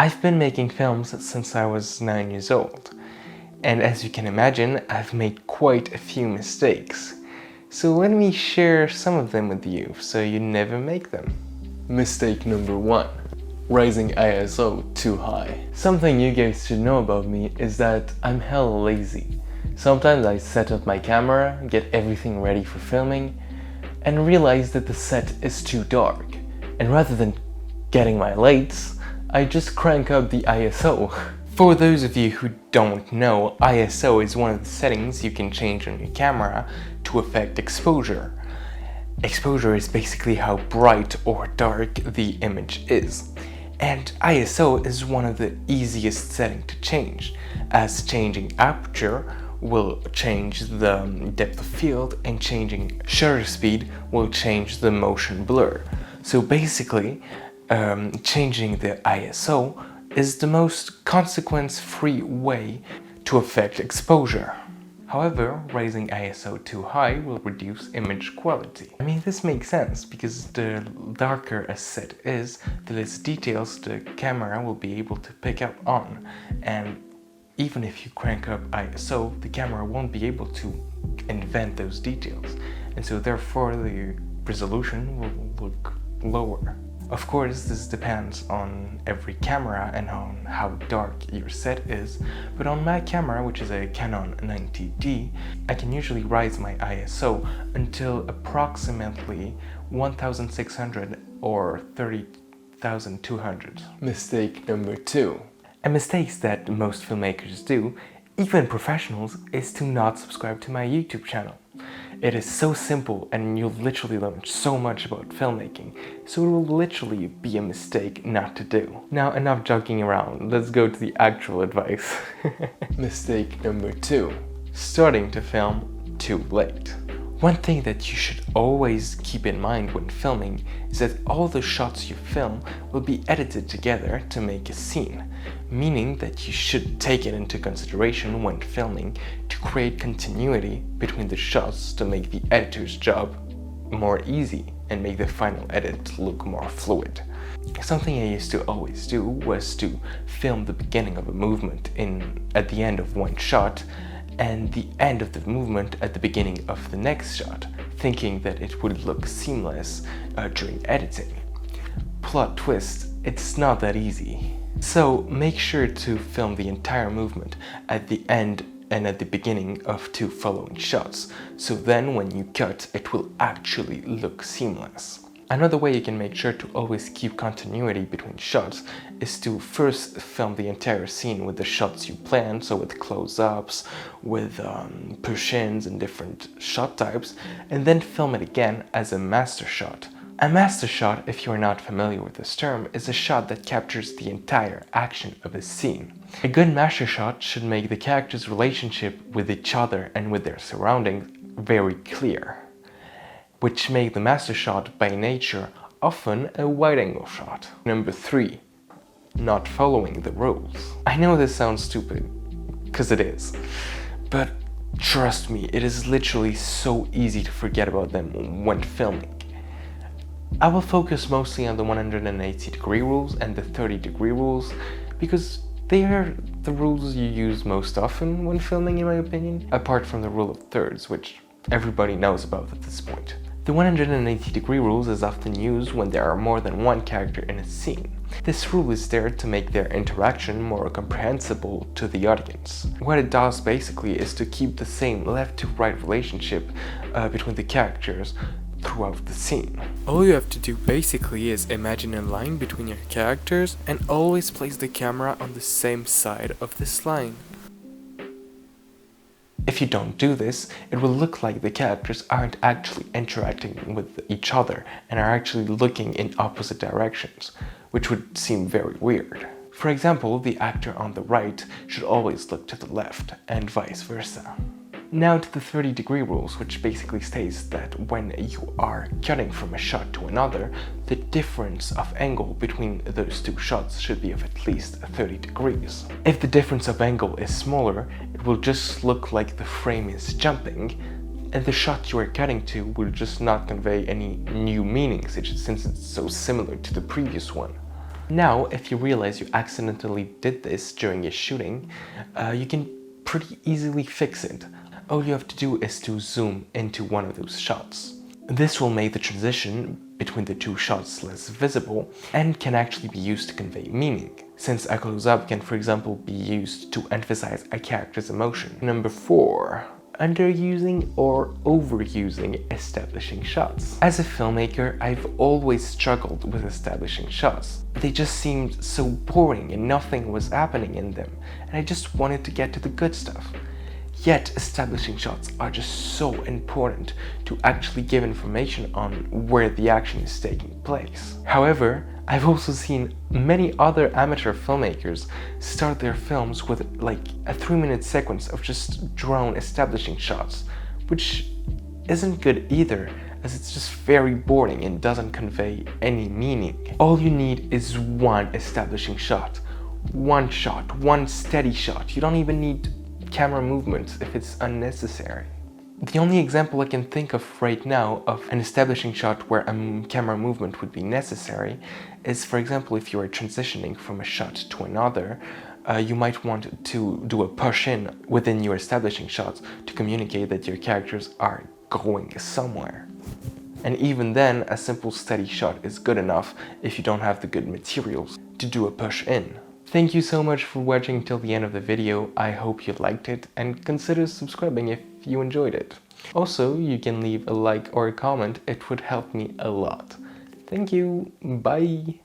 I've been making films since I was 9 years old, and as you can imagine, I've made quite a few mistakes. So let me share some of them with you so you never make them. Mistake number 1. Raising ISO too high. Something you guys should know about me is that I'm hella lazy. Sometimes I set up my camera, get everything ready for filming, and realize that the set is too dark. And rather than getting my lights, I just crank up the ISO. For those of you who don't know, ISO is one of the settings you can change on your camera to affect exposure. Exposure is basically how bright or dark the image is. And ISO is one of the easiest settings to change, as changing aperture will change the depth of field and changing shutter speed will change the motion blur. So basically, changing the ISO is the most consequence-free way to affect exposure. However, raising ISO too high will reduce image quality. I mean, this makes sense because the darker a set is, the less details the camera will be able to pick up on. And even if you crank up ISO, the camera won't be able to invent those details. And so therefore the resolution will look lower. Of course, this depends on every camera and on how dark your set is, but on my camera, which is a Canon 90D, I can usually raise my ISO until approximately 1600 or 30,200. Mistake number 2. A mistake that most filmmakers do, even professionals, is to not subscribe to my YouTube channel. It is so simple and you'll literally learn so much about filmmaking, so it will literally be a mistake not to do. Now enough joking around, let's go to the actual advice. Mistake number 2. Starting to film too late. One thing that you should always keep in mind when filming is that all the shots you film will be edited together to make a scene, meaning that you should take it into consideration when filming to create continuity between the shots to make the editor's job more easy and make the final edit look more fluid. Something I used to always do was to film the beginning of a movement at the end of one shot and the end of the movement at the beginning of the next shot, thinking that it would look seamless during editing. Plot twist, it's not that easy. So make sure to film the entire movement at the end and at the beginning of 2 following shots, so then when you cut, it will actually look seamless. Another way you can make sure to always keep continuity between shots is to first film the entire scene with the shots you plan, so with close-ups, with push-ins and different shot types, and then film it again as a master shot. A master shot, if you are not familiar with this term, is a shot that captures the entire action of a scene. A good master shot should make the characters' relationship with each other and with their surroundings very clear, which make the master shot by nature often a wide-angle shot. Number 3. Not following the rules. I know this sounds stupid, because it is, but trust me, it is literally so easy to forget about them when filming. I will focus mostly on the 180-degree rules and the 30-degree rules because they are the rules you use most often when filming, in my opinion, apart from the rule of thirds, which everybody knows about at this point. The 180-degree rules is often used when there are more than one character in a scene. This rule is there to make their interaction more comprehensible to the audience. What it does basically is to keep the same left-to-right relationship between the characters throughout the scene. All you have to do basically is imagine a line between your characters and always place the camera on the same side of this line. If you don't do this, it will look like the characters aren't actually interacting with each other and are actually looking in opposite directions, which would seem very weird. For example, the actor on the right should always look to the left and vice versa. Now to the 30-degree rules, which basically states that when you are cutting from a shot to another, the difference of angle between those 2 shots should be of at least 30 degrees. If the difference of angle is smaller, it will just look like the frame is jumping, and the shot you are cutting to will just not convey any new meanings since it's so similar to the previous one. Now, if you realize you accidentally did this during your shooting, you can pretty easily fix it. All you have to do is to zoom into one of those shots. This will make the transition between the two shots less visible and can actually be used to convey meaning, since a close-up can, for example, be used to emphasize a character's emotion. Number 4. Underusing or overusing establishing shots. As a filmmaker, I've always struggled with establishing shots. They just seemed so boring and nothing was happening in them, and I just wanted to get to the good stuff. Yet, establishing shots are just so important to actually give information on where the action is taking place. However, I've also seen many other amateur filmmakers start their films with like a 3-minute sequence of just drone establishing shots, which isn't good either, as it's just very boring and doesn't convey any meaning. All you need is one establishing shot, one steady shot. You don't even need camera movements if it's unnecessary. The only example I can think of right now of an establishing shot where a camera movement would be necessary is, for example, if you are transitioning from a shot to another, you might want to do a push-in within your establishing shots to communicate that your characters are going somewhere. And even then, a simple steady shot is good enough if you don't have the good materials to do a push-in. Thank you so much for watching till the end of the video. I hope you liked it and consider subscribing if you enjoyed it. Also, you can leave a like or a comment, it would help me a lot. Thank you, bye!